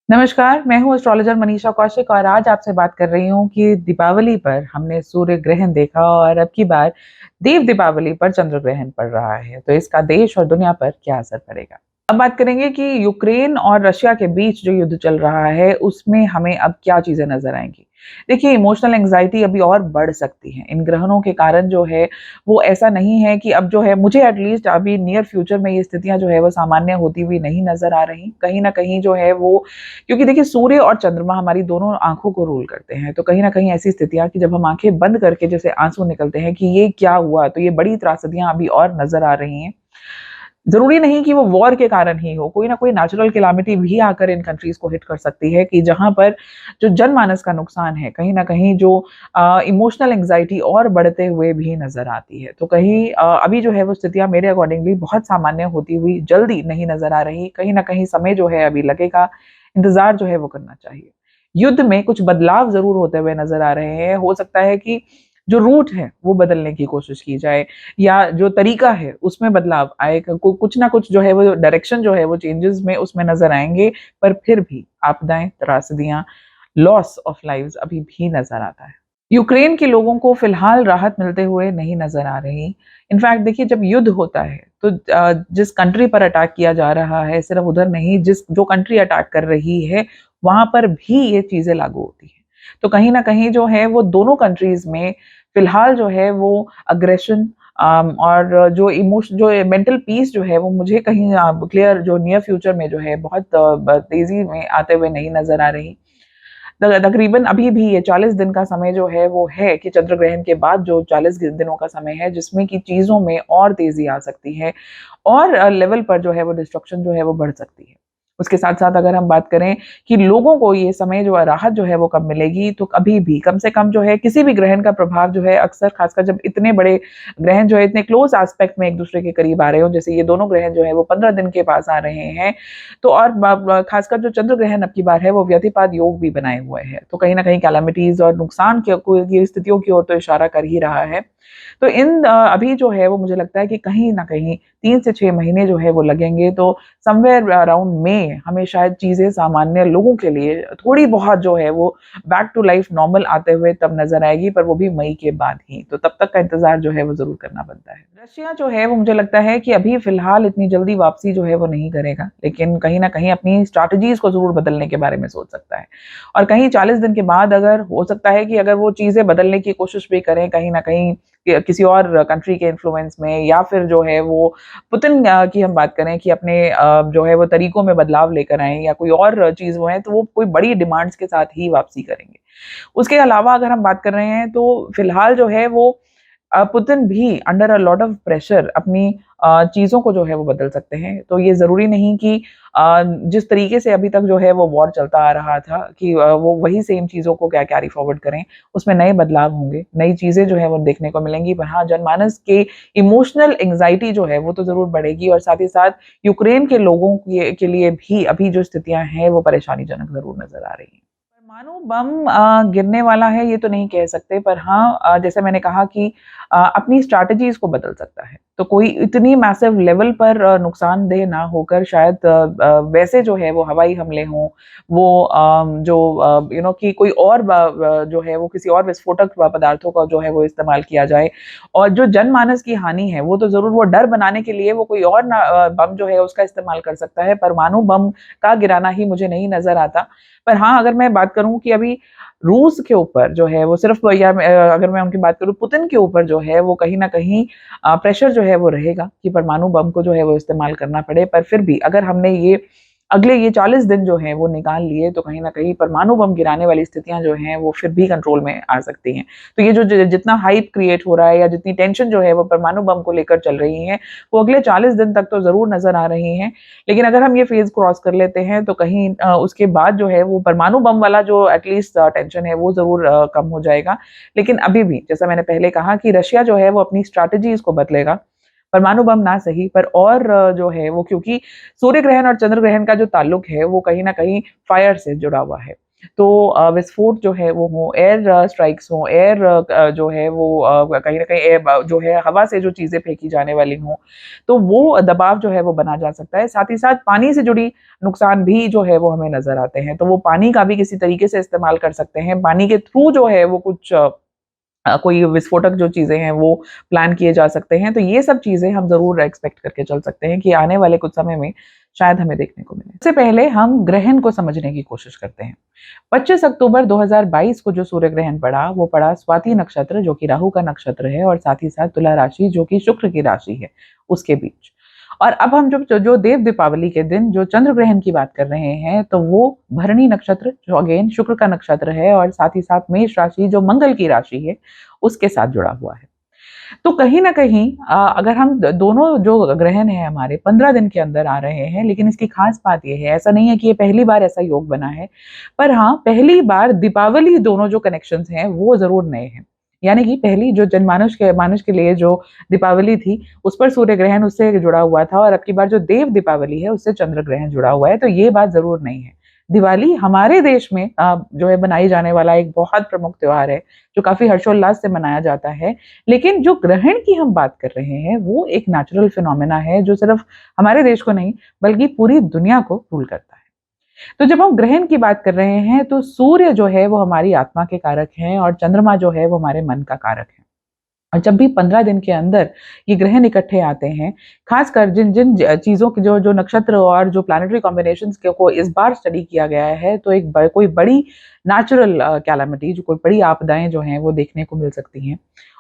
नमस्कार, मैं हूँ एस्ट्रोलॉजर मनीषा कौशिक और आज आपसे बात कर रही हूँ कि दीपावली पर हमने सूर्य ग्रहण देखा और अब की बार देव दीपावली पर चंद्र ग्रहण पड़ रहा है, तो इसका देश और दुनिया पर क्या असर पड़ेगा? अब बात करेंगे कि यूक्रेन और रशिया के बीच जो युद्ध चल रहा है, उसमें हमें अब क्या चीज़ें नज़र आएँगी? देखिए, इमोशनल एंग्ज़ायटी अभी और बढ़ सकती है। इन ग्रहणों के कारण जो है, वो ऐसा नहीं है कि अब जो है मुझे एट लीस्ट अभी नियर फ्यूचर में ये स्थितियाँ जो है वो सामान्य होती हुई नहीं नज़र आ रही। कहीं न कहीं जो है वो क्योंकि देखिए सूर्य और चंद्रमा हमारी दोनों आँखों को रूल करते हैं, तो कहीं न कहीं ऐसी स्थितियाँ कि जब हम आँखें बंद करके जैसे आँसू निकलते हैं कि ये क्या हुआ? तो ये बड़ी त्रासदियाँ अभी और नज़र आ रही हैं। ज़रूरी नहीं कि वो वॉर के कारण ही हो, कोई ना कोई नेचुरल कैलामिटी भी आकर इन कंट्रीज़ को हिट कर सकती है कि जहाँ पर जो जनमानस का नुकसान है, कहीं न कहीं जो इमोशनल एंग्ज़ायटी और बढ़ते हुए भी नज़र आती है। तो कहीं अभी जो है वो स्थितियाँ मेरे अकॉर्डिंगली बहुत सामान्य होती हुई जल्दी नहीं नज़र आ रही, कहीं न कहीं समय जो है अभी लगेगा, इंतज़ार जो है वो करना चाहिए। युद्ध में कुछ बदलाव ज़रूर होते हुए नज़र आ रहे हैं, हो सकता है कि जो रूट है, वो बदलने की कोशिश की जाए या जो तरीका है उसमें बदलाव आए कुछ ना कुछ जो है वो डायरेक्शन जो है वो चेंजेस में उसमें नज़र आएँगे, पर फिर भी आपदाएँ, त्रासदियाँ, लॉस ऑफ लाइव्स अभी भी नज़र आता है। यूक्रेन के लोगों को फिलहाल राहत मिलते हुए नहीं नज़र आ रही। इनफैक्ट देखिए जब युद्ध होता है तो जिस कंट्री पर अटैक किया जा रहा है सिर्फ़ उधर नहीं जिस जो कंट्री अटैक कर रही है, वहाँ पर भी ये चीज़ें लागू होती हैं। तो कहीं न कहीं जो है वो दोनों कंट्रीज़ में फिलहाल जो है वो अग्रेशन और जो मेंटल पीस जो है वो मुझे कहीं क्लियर जो नियर फ्यूचर में जो है बहुत तेज़ी में आते हुए नहीं नज़र आ रही। तकरीबन अभी भी ये 40 दिन का समय जो है वो है कि चंद्र ग्रहण के बाद जो 40 दिनों का समय है जिसमें कि चीज़ों में और तेज़ी आ सकती है और लेवल पर जो है वो डिस्ट्रक्शन जो है वो बढ़ सकती है। उसके साथ-साथ अगर हम बात करें कि लोगों को ये समय जो है राहत जो है वो कब मिलेगी, तो अभी भी कम से कम जो है किसी भी ग्रहण का प्रभाव जो है अक्सर ख़ासकर जब इतने बड़े ग्रहण जो है इतने क्लोज़ एस्पेक्ट में एक-दूसरे के करीब आ रहे हों, जैसे ये दोनों ग्रहण जो है वो 15 दिन के पास आ रहे हैं, तो और ब ख़ासकर जो चंद्र ग्रहण अब की बार है वो व्यतिपात योग भी बनाए हुए है। तो कहीं न कहीं कैलामिटीज़ और नुकसान की स्थितियों की ओर तो इशारा कर ही रहा है। तो अभी जो है वो मुझे लगता है कि कहीं न कहीं 3 से 6 महीने जो है वो लगेंगे तो समव्हेयर अराउंड मई हमें शायद चीज़ें सामान्य लोगों के लिए थोड़ी बहुत जो है वो बैक टू लाइफ नॉर्मल आते हुए तब नज़र आएगी पर वो भी मई के बाद ही। तो तब तक का इंतज़ार जो है वो ज़रूर करना बनता है। रशिया जो है वो मुझे लगता है कि अभी फ़िलहाल इतनी जल्दी वापसी जो है वो नहीं करेगा, लेकिन कहीं न कहीं अपनी स्ट्रैटेजीज़ को ज़रूर बदलने के बारे में सोच सकता है। और कहीं 40 दिन के बाद अगर हो सकता है कि अगर वो चीज़ें बदलने की कोशिश भी करें कहीं न कहीं किसी और कंट्री के इन्फ्लुएंस में या फिर जो है वो पुतिन की हम बात करें कि अपने जो है वो तरीकों में बदलाव लेकर आएँ या कोई और चीज़ वो है तो वो कोई बड़ी डिमांड्स के साथ ही वापसी करेंगे। उसके अलावा अगर हम बात कर रहे हैं तो फिलहाल जो है वो पुतिन भी under a lot of pressure अपनी चीज़ों को जो है वो बदल सकते हैं। तो ये ज़रूरी नहीं कि जिस तरीके से अभी तक जो है वो वॉर चलता आ रहा था कि वो वही सेम चीज़ों को क्या कैरी फॉरवर्ड करें। उसमें नए बदलाव होंगे, नई चीज़ें जो है वो देखने को मिलेंगी। पर हाँ, जनमानस के इमोशनल एंग्ज़ायटी जो है वो तो ज़रूर बढ़ेगी और साथ ही साथ यूक्रेन के लोगों के लिए भी अभी जो स्थितियाँ हैं वो परेशानीजनक ज़रूर नज़र आ रही हैं। परमाणु बम गिरने वाला है ये तो नहीं कह सकते पर हाँ जैसे मैंने कहा कि अपनी स्ट्रैटेजीज़ को बदल सकता है। तो कोई इतनी मैसिव लेवल पर नुकसानदेह ना होकर शायद वैसे जो है वो हवाई हमले हों, वो जो कि कोई और जो है वो किसी और विस्फोटक पदार्थों का जो है वो इस्तेमाल किया जाए। और जो जनमानस की हानि है वो तो ज़रूर वो डर बनाने के लिए वो कोई और बम जो है उसका इस्तेमाल कर सकता है। परमाणु बम का गिराना ही मुझे नहीं नज़र आता। पर हाँ, अगर मैं बात करूँ कि अभी रूस के ऊपर जो है वो सिर्फ़ या अगर मैं उनकी बात करूँ पुतिन के ऊपर जो है वो कहीं न कहीं प्रेशर जो है वो रहेगा कि परमाणु बम को जो है वो इस्तेमाल करना पड़े। पर फिर भी अगर हमने ये अगले ये 40 दिन जो हैं वो निकाल लिए तो कहीं न कहीं परमाणु बम गिराने वाली स्थितियाँ जो हैं वो फिर भी कंट्रोल में आ सकती हैं। तो ये जो जितना हाइप क्रिएट हो रहा है या जितनी टेंशन जो है वो परमाणु बम को लेकर चल रही है, वो अगले 40 दिन तक तो ज़रूर नज़र आ रही हैं। लेकिन अगर हम ये फ़ेज़ क्रॉस कर लेते हैं तो कहीं उसके बाद जो है वो परमाणु बम वाला जो एटलीस्ट टेंशन है वो ज़रूर कम हो जाएगा। लेकिन अभी भी जैसा मैंने पहले कहा कि रशिया जो है वो अपनी स्ट्रैटेजीज़ को बदलेगा। परमाणु बम ना सही पर और जो है वो क्योंकि सूर्य ग्रहण और चंद्र ग्रहण का जो ताल्लुक है वो कहीं न कहीं फायर से जुड़ा हुआ है। तो विस्फोट जो है वो हो, एयर स्ट्राइक्स हो, एयर जो है वो कहीं न कहीं जो है हवा से जो चीज़ें फेंकी जाने वाली हों, तो वो दबाव जो है वो बना जा सकता है। साथ ही साथ पानी से जुड़ी नुकसान भी जो है वो हमें नज़र आते हैं। तो वो पानी का भी किसी तरीके से इस्तेमाल कर सकते हैं। पानी के थ्रू जो है वो कुछ कोई विस्फोटक जो चीज़ें हैं वो प्लान किए जा सकते हैं। तो ये सब चीज़ें हम ज़रूर एक्सपेक्ट करके चल सकते हैं कि आने वाले कुछ समय में शायद हमें देखने को मिले। सबसे पहले हम ग्रहण को समझने की कोशिश करते हैं। 25 अक्टूबर 2022 को जो सूर्य ग्रहण पड़ा, वो पड़ा स्वाति नक्षत्र जो कि राहु का नक्षत्र है और साथ ही साथ तुला राशि जो कि शुक्र की राशि है, उसके बीच। और अब हम जो देव दीपावली के दिन जो चंद्र ग्रहण की बात कर रहे हैं, तो वो भरणी नक्षत्र जो अगेन शुक्र का नक्षत्र है और साथ ही साथ मेष राशि जो मंगल की राशि है, उसके साथ जुड़ा हुआ है। तो कहीं न कहीं अगर हम द दोनों जो ग्रहण हैं हमारे 15 दिन के अंदर आ रहे हैं, लेकिन इसकी ख़ास बात ये है, ऐसा नहीं है कि ये पहली बार ऐसा योग बना है। पर हाँ, पहली बार दीपावली दोनों जो कनेक्शंस हैं, वो ज़रूर नए हैं। यानी कि पहली जो मानुष के लिए जो दीपावली थी, उस पर सूर्य ग्रहण उससे जुड़ा हुआ था और अब की बार जो देव दीपावली है, उससे चंद्र ग्रहण जुड़ा हुआ है, तो ये बात ज़रूर नई है। दिवाली हमारे देश में जो है बनाई जाने वाला एक बहुत प्रमुख त्योहार है, जो काफ़ी हर्षोल्लास से मनाया जाता है। लेकिन जो ग्रहण की हम बात कर रहे हैं, वो एक नेचुरल फिनोमेना है, जो सिर्फ़ हमारे देश को नहीं, बल्कि पूरी दुनिया को रूल करता है। तो जब हम ग्रहण की बात कर रहे हैं, तो सूर्य जो है, वो हमारी आत्मा के कारक हैं और चंद्रमा जो है, वो हमारे मन का कारक है। और जब भी 15 दिन के अंदर ये ग्रहण इकट्ठे आते हैं, खासकर जिन-जिन चीज़ों की जो नक्षत्र और जो प्लैनेटरी कॉम्बिनेशंस को इस बार स्टडी किया गया है, तो कोई बड़ी नेचुरल कैलामिटी जो कोई बड़ी आपदाएँ जो हैं, वो देखने को मिल सकती हैं।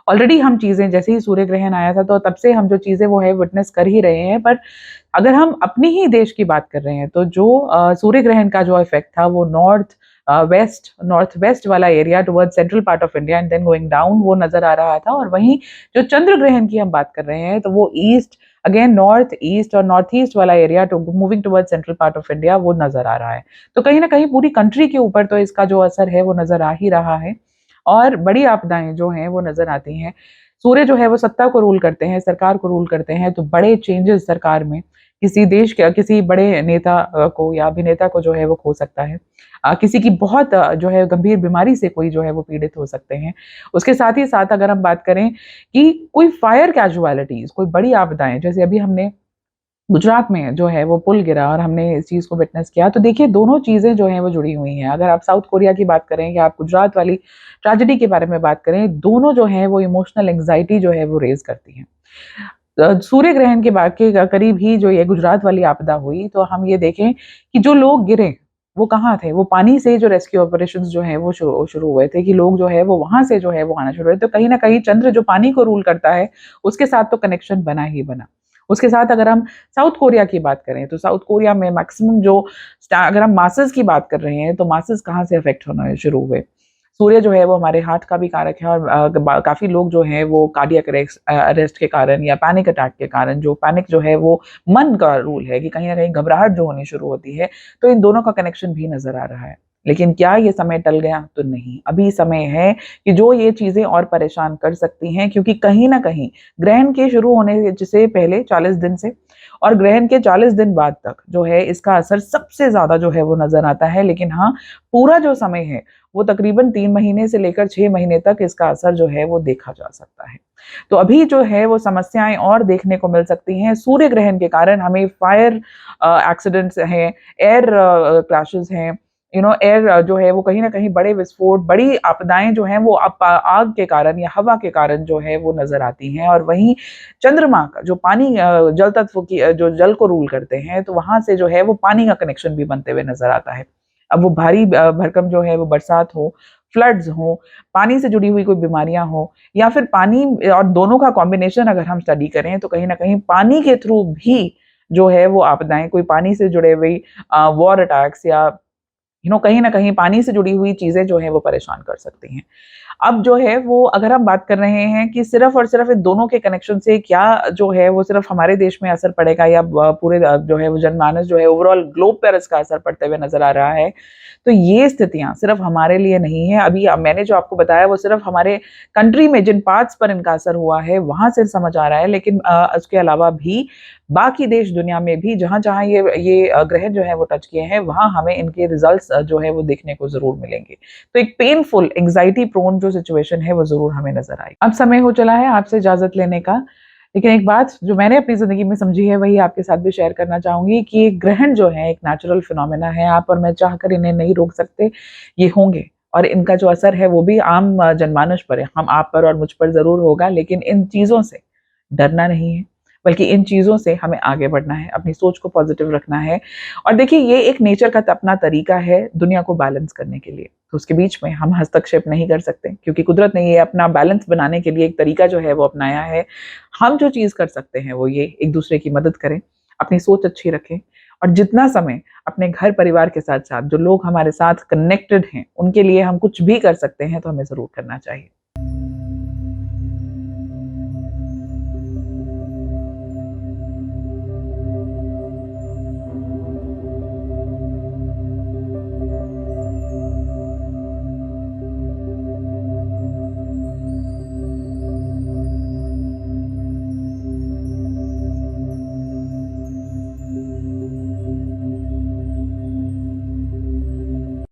ऑलरेडी हम चीज़ें जैसे ही सूर्य ग्रहण आया था, तो तब से हम जो चीज़ें वो है विटनेस कर ही रहे हैं। पर अगर हम अपने ही देश की बात कर रहे हैं, तो जो सूर्य ग्रहण का जो इफ़ेक्ट था, वो नॉर्थ वेस्ट वाला area towards central part of India and then going down वो नज़र आ रहा था और वहीं जो चंद्र ग्रहण की हम बात कर रहे हैं, तो वो ईस्ट अगेन नॉर्थ ईस्ट और नॉर्थ ईस्ट वाला area to moving towards central part of India वो नज़र आ रहा है। तो कहीं न कहीं पूरी कंट्री के ऊपर तो इसका जो असर है, वो नज़र आ ही रहा है और बड़ी आपदाएँ जो हैं, वो नज़र आती हैं। सूर्य जो है, वो सत्ता को रूल करते हैं, सरकार को रूल करते हैं, तो बड़े चेंजेज़ सरकार में किसी देश के किसी बड़े नेता को या अभिनेता को जो है वो खो सकता है। किसी की बहुत जो है गंभीर बीमारी से कोई जो है वो पीड़ित हो सकते हैं। उसके साथ ही साथ अगर हम बात करें कि कोई फायर कैज़ुअलिटीज़ कोई बड़ी आपदाएँ जैसे अभी हमने गुजरात में जो है वो पुल गिरा और हमने इस चीज़ को विटनेस किया। तो देखिए दोनों चीज़ें जो हैं वो जुड़ी हुई हैं। अगर आप साउथ कोरिया की बात करें या आप गुजरात वाली ट्रेजेडी के बारे में बात करें, दोनों जो हैं वो इमोशनल एंग्ज़ायटी जो है वो रेज़ करती हैं। सूर्य ग्रहण के बाद के करीब ही जो ये गुजरात वाली आपदा हुई, तो हम ये देखें कि जो लोग गिरे, वो कहाँ थे? वो पानी से जो रेस्क्यू ऑपरेशंस जो हैं वो शुरू शुरू हुए थे कि लोग जो है वो वहाँ से जो है वो आना शुरू हुए। तो कहीं न कहीं चंद्र जो पानी को रूल करता है, उसके साथ तो कनेक्शन बना ही बना। उसके साथ अगर हम साउथ कोरिया की बात करें, तो साउथ कोरिया में मैक्सिमम जो अगर हम मासेस की बात कर रहे हैं, तो मासेस कहाँ से अफ़ेक्ट होने शुरू हुए? सूर्य जो है वो हमारे हार्ट का भी कारक है और काफ़ी लोग जो हैं वो कार्डियक अरेस्ट के कारण या पैनिक अटैक के कारण जो पैनिक जो है वो मन का रूल है कि कहीं न कहीं घबराहट जो होनी शुरू होती है, तो इन दोनों का कनेक्शन भी नज़र आ रहा है। लेकिन क्या ये समय टल गया? तो नहीं, अभी समय है कि जो ये चीज़ें और परेशान कर सकती हैं क्योंकि कहीं न कहीं ग्रहण के शुरू होने से पहले 40 दिन से और ग्रहण के 40 दिन बाद तक जो है इसका असर सबसे ज़्यादा जो है वो नज़र आता है। लेकिन हाँ, पूरा जो समय है वो तकरीबन 3 महीने से लेकर 6 महीने तक इसका असर जो है वो देखा जा सकता है। तो अभी जो है वो समस्याएँ और देखने को मिल सकती हैं। सूर्य ग्रहण के कारण हमें फायर एक्सीडेंट्स हैं, एयर क्रैशेज़ हैं, एयर जो है वो कहीं न कहीं बड़े विस्फोट, बड़ी आपदाएँ जो हैं वो आग के कारण या हवा के कारण जो है वो नज़र आती हैं और वहीं चंद्रमा का जो पानी जल तत्व की जो जल को रूल करते हैं, तो वहाँ से जो है वो पानी का कनेक्शन भी बनते हुए नज़र आता है। अब वो भारी भरकम जो है वो बरसात हो, फ्लड्स हों, पानी से जुड़ी हुई कोई बीमारियाँ हों या फिर पानी और दोनों का कॉम्बिनेशन अगर हम स्टडी करें तो कहीं न कहीं पानी के थ्रू भी जो है वो आपदाएँ कोई पानी से जुड़े हुई वॉर अटैक्स या कहीं न कहीं पानी से जुड़ी हुई चीज़ें जो हैं वो परेशान कर सकती हैं। अब जो है वो अगर हम बात कर रहे हैं कि सिर्फ और सिर्फ इन दोनों के कनेक्शन से क्या जो है वो सिर्फ हमारे देश में असर पड़ेगा या पूरे जो है वो जनमानस जो है ओवरऑल ग्लोब पर इसका असर पड़ते हुए नजर आ रहा है, तो ये स्थितियां सिर्फ हमारे लिए नहीं है। अभी मैंने जो आपको बताया वो सिर्फ हमारे कंट्री में जिन पार्ट्स पर इनका असर हुआ है वहां से समझ आ रहा है, लेकिन उसके अलावा भी बाकी देश दुनिया में भी जहां जहां ये ग्रहण जो है वो टच किए हैं वहां हमें इनके रिजल्ट्स जो है वो देखने को जरूर मिलेंगे। तो एक पेनफुल एंग्जाइटी प्रोन जो सिचुएशन है वो जरूर हमें नजर आई। अब समय हो चला है आपसे इजाजत लेने का, लेकिन एक बात जो मैंने अपनी जिंदगी में समझी है वही आपके साथ भी शेयर करना चाहूंगी कि ग्रहण जो है एक नेचुरल फिनोमेना है। आप और मैं चाहकर इन्हें नहीं रोक सकते, ये होंगे और इनका जो असर है वो भी आम जनमानस पर है, हम आप पर और मुझ पर जरूर होगा। लेकिन इन चीजों से डरना नहीं है, बल्कि इन चीजों से हमें आगे बढ़ना है, अपनी सोच को पॉजिटिव रखना है। और देखिए ये एक नेचर का अपना तरीका है दुनिया को बैलेंस करने के लिए, तो उसके बीच में हम हस्तक्षेप नहीं कर सकते क्योंकि कुदरत ने ये अपना बैलेंस बनाने के लिए एक तरीका जो है वो अपनाया है। हम जो चीज कर सकते हैं वो ये एक दूसरे की मदद करें, अपनी सोच अच्छी रखें और जितना समय अपने घर परिवार के साथ साथ जो लोग हमारे साथ कनेक्टेड हैं उनके लिए हम कुछ भी कर सकते हैं तो हमें जरूर करना चाहिए।